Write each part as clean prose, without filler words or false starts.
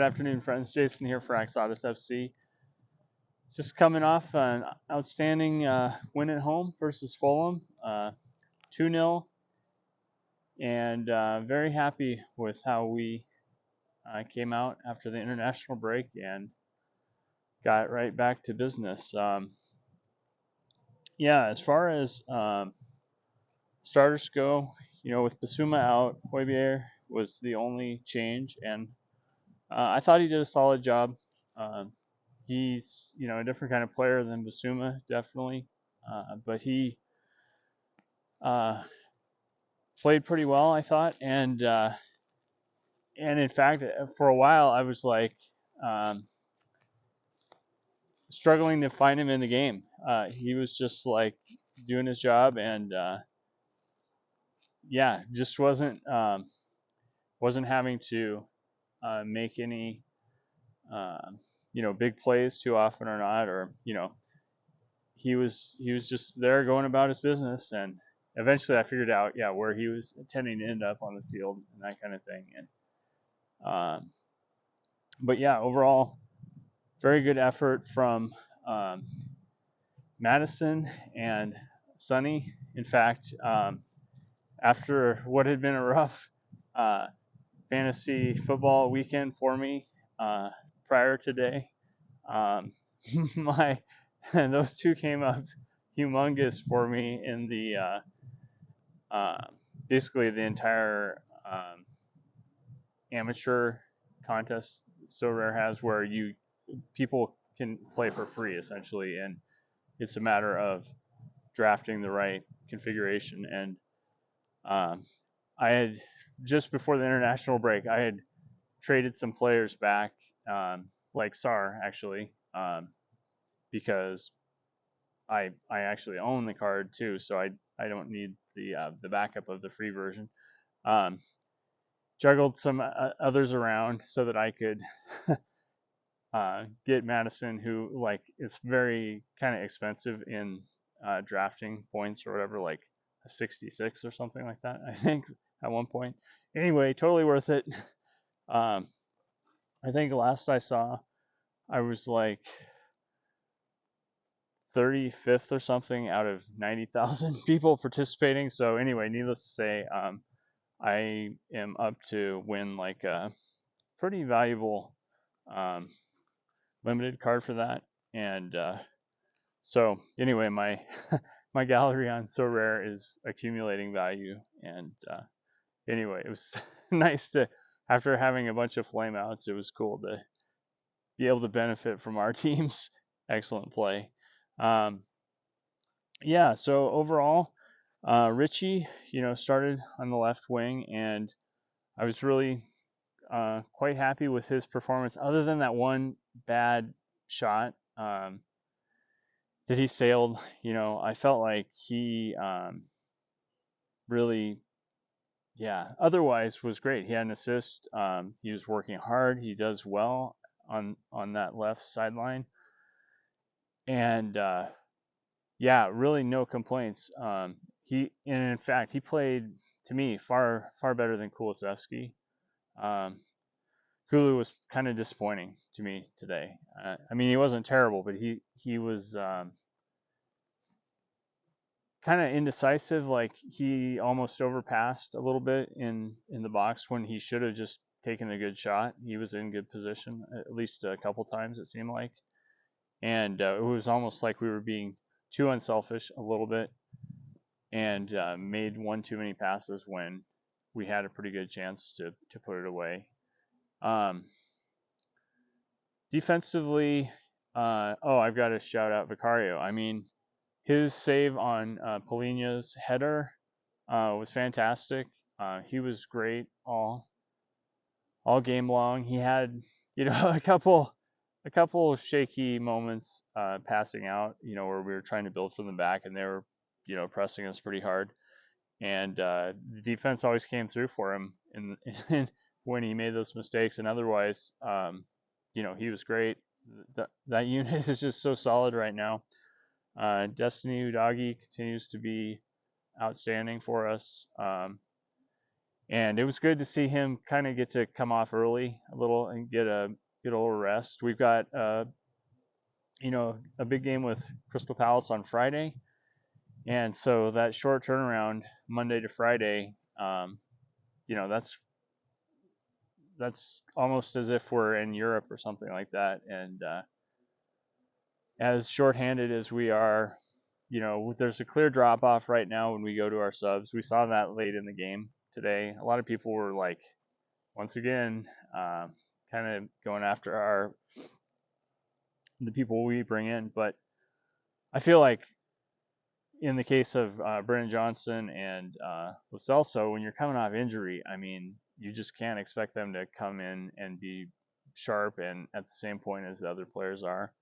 Good afternoon, friends. Jason here for AxodysFC. Just coming off an outstanding win at home versus Fulham, 2-0, and very happy with how we came out after the international break and got right back to business. As far as starters go, with Basuma out, Højbjerg was the only change, and I thought he did a solid job. He's a different kind of player than Basuma, definitely, but he played pretty well, I thought, and in fact, for a while I was like struggling to find him in the game. He was just like doing his job, and just wasn't having to make any big plays too often or not, or he was just there going about his business, and eventually I figured out where he was intending to end up on the field and that kind of thing. And but overall, very good effort from Madison and Sonny. In fact, after what had been a rough fantasy football weekend for me prior today, those two came up humongous for me in the basically the entire amateur contest So Rare has, where people can play for free essentially, and it's a matter of drafting the right configuration. And I had, just before the international break, I had traded some players back, like Sar actually, because I actually own the card too, so I don't need the backup of the free version. Juggled some others around so that I could get Madison, who is very kind of expensive in drafting points or whatever, like a 66 or something like that, I think, at one point. Anyway, totally worth it. I think last I saw, I was like 35th or something out of 90,000 people participating. So anyway, needless to say, I am up to win like a pretty valuable limited card for that. And so anyway, my my gallery on So Rare is accumulating value. And anyway, it was nice to, after having a bunch of flameouts, it was cool to be able to benefit from our team's excellent play. So overall, Richie, started on the left wing, and I was really quite happy with his performance, other than that one bad shot that he sailed. I felt like he really, otherwise was great. He had an assist. He was working hard. He does well on that left sideline. And really no complaints. In fact, he played, to me, far better than Kulusevski. Kulu was kind of disappointing to me today. I mean, he wasn't terrible, but he was kind of indecisive. Like, he almost overpassed a little bit in the box when he should have just taken a good shot. He was in good position at least a couple times, it seemed like. And it was almost like we were being too unselfish a little bit, and made one too many passes when we had a pretty good chance to put it away. Defensively, I've got to shout out Vicario. I mean, his save on Polina's header was fantastic. He was great all game long. He had a couple shaky moments passing out, where we were trying to build from the back, and they were pressing us pretty hard, and the defense always came through for him in when he made those mistakes. And otherwise, he was great. That unit is just so solid right now. Destiny Udagi continues to be outstanding for us, and it was good to see him kind of get to come off early a little and get a little rest. We've got a big game with Crystal Palace on Friday, and so that short turnaround Monday to Friday, that's almost as if we're in Europe or something like that. And as shorthanded as we are, there's a clear drop off right now when we go to our subs. We saw that late in the game today. A lot of people were like, once again, kind of going after the people we bring in. But I feel like in the case of Brennan Johnson and Lo Celso, when you're coming off injury, I mean, you just can't expect them to come in and be sharp and at the same point as the other players are.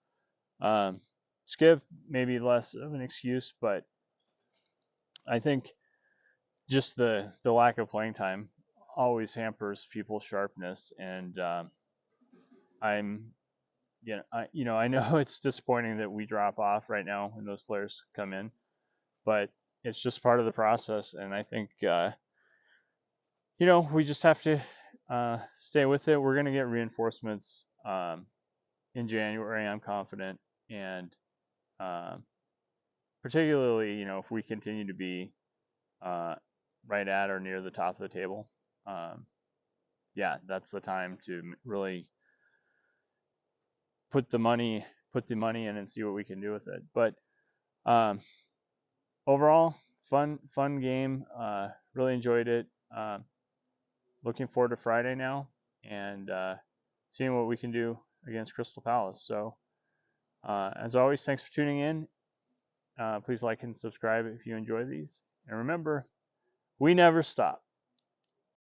Skip, maybe less of an excuse, but I think just the lack of playing time always hampers people's sharpness, and I'm I know it's disappointing that we drop off right now when those players come in, but it's just part of the process, and I think we just have to stay with it. We're going to get reinforcements in January, I'm confident, and particularly if we continue to be right at or near the top of the table, that's the time to really put the money in and see what we can do with it. But overall, fun game. Really enjoyed it. Looking forward to Friday now and seeing what we can do against Crystal Palace. So as always, thanks for tuning in. Please like and subscribe if you enjoy these. And remember, we never stop.